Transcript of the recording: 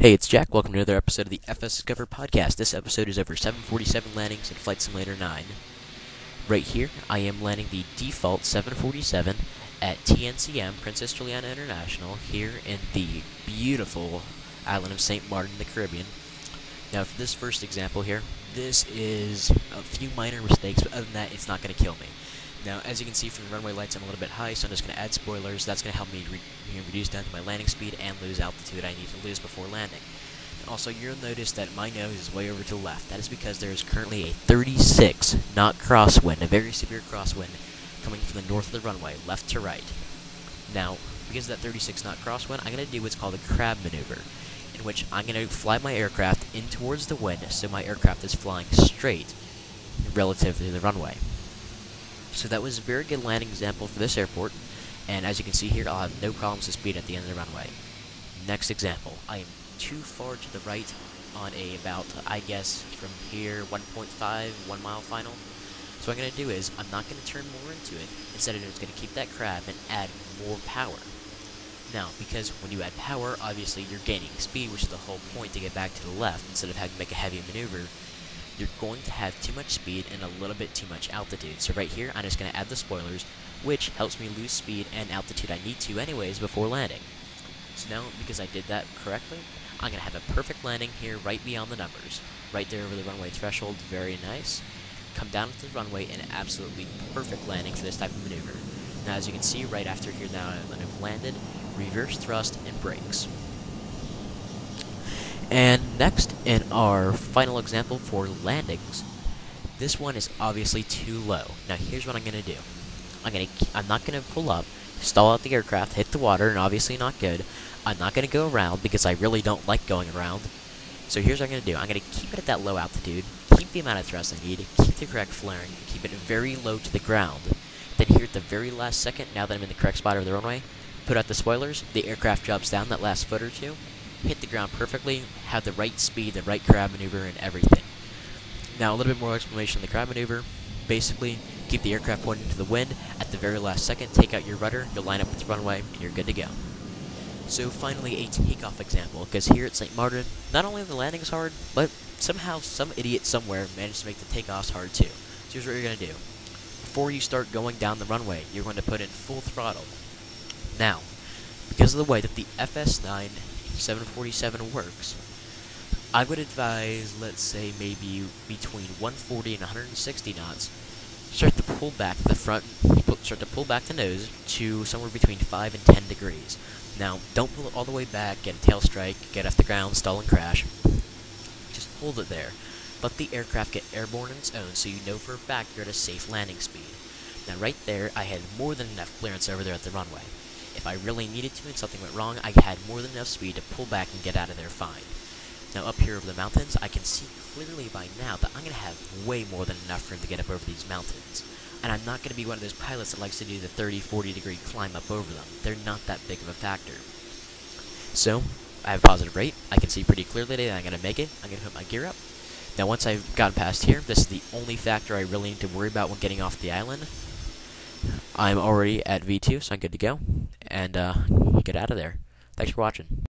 Hey, it's Jack. Welcome to another episode of the FS Discover podcast. This episode is over 747 landings in Flight Simulator 9. Right here, I am landing the default 747 at TNCM, Princess Juliana International, here in the beautiful island of St. Martin in the Caribbean. Now, for this first example here, this is a few minor mistakes, but other than that, it's not going to kill me. Now, as you can see from the runway lights, I'm a little bit high, so I'm just going to add spoilers. That's going to help me reduce down to my landing speed and lose altitude I need to lose before landing. Also, you'll notice that my nose is way over to the left. That is because there is currently a 36 knot crosswind, a very severe crosswind, coming from the north of the runway, left to right. Now, because of that 36 knot crosswind, I'm going to do what's called a crab maneuver, in which I'm going to fly my aircraft in towards the wind, so my aircraft is flying straight relative to the runway. So that was a very good landing example for this airport, and as you can see here, I'll have no problems with speed at the end of the runway. Next example, I am too far to the right on about, I guess, from here, 1.5, 1 mile final. So what I'm going to do is, I'm not going to turn more into it. Instead, I'm just going to keep that crab and add more power. Now, because when you add power, obviously you're gaining speed, which is the whole point to get back to the left, instead of having to make a heavy maneuver. You're going to have too much speed and a little bit too much altitude. So right here, I'm just going to add the spoilers, which helps me lose speed and altitude I need to anyways before landing. So now, because I did that correctly, I'm going to have a perfect landing here right beyond the numbers. Right there over the runway threshold, very nice. Come down to the runway and absolutely perfect landing for this type of maneuver. Now as you can see right after here now that I've landed, reverse thrust and brakes. And next, in our final example for landings, this one is obviously too low. Now here's what I'm going to do. I'm not going to pull up, stall out the aircraft, hit the water, and obviously not good. I'm not going to go around because I really don't like going around. So here's what I'm going to do. I'm going to keep it at that low altitude, keep the amount of thrust I need, keep the correct flaring, keep it very low to the ground. Then here at the very last second, now that I'm in the correct spot of the runway, put out the spoilers, the aircraft drops down that last foot or two, hit the ground perfectly, have the right speed, the right crab maneuver, and everything. Now, a little bit more explanation of the crab maneuver. Basically, keep the aircraft pointing to the wind. At the very last second, take out your rudder, you'll line up with the runway, and you're good to go. So finally, a takeoff example, because here at St. Martin, not only the landing's hard, but somehow some idiot somewhere managed to make the takeoffs hard too. So here's what you're going to do. Before you start going down the runway, you're going to put in full throttle. Now, because of the way that the FS9 747 works, I would advise, let's say, maybe between 140 and 160 knots, start to pull back the front, start to pull back the nose to somewhere between 5 and 10 degrees. Now, don't pull it all the way back, get a tail strike, get off the ground, stall and crash. Just hold it there. Let the aircraft get airborne on its own so you know for a fact you're at a safe landing speed. Now right there, I had more than enough clearance over there at the runway. If I really needed to and something went wrong, I had more than enough speed to pull back and get out of there fine. Now up here over the mountains, I can see clearly by now that I'm going to have way more than enough room to get up over these mountains. And I'm not going to be one of those pilots that likes to do the 30-40 degree climb up over them. They're not that big of a factor. So, I have a positive rate. I can see pretty clearly that I'm going to make it. I'm going to put my gear up. Now once I've gotten past here, this is the only factor I really need to worry about when getting off the island. I'm already at V2, so I'm good to go. And get out of there. Thanks for watching.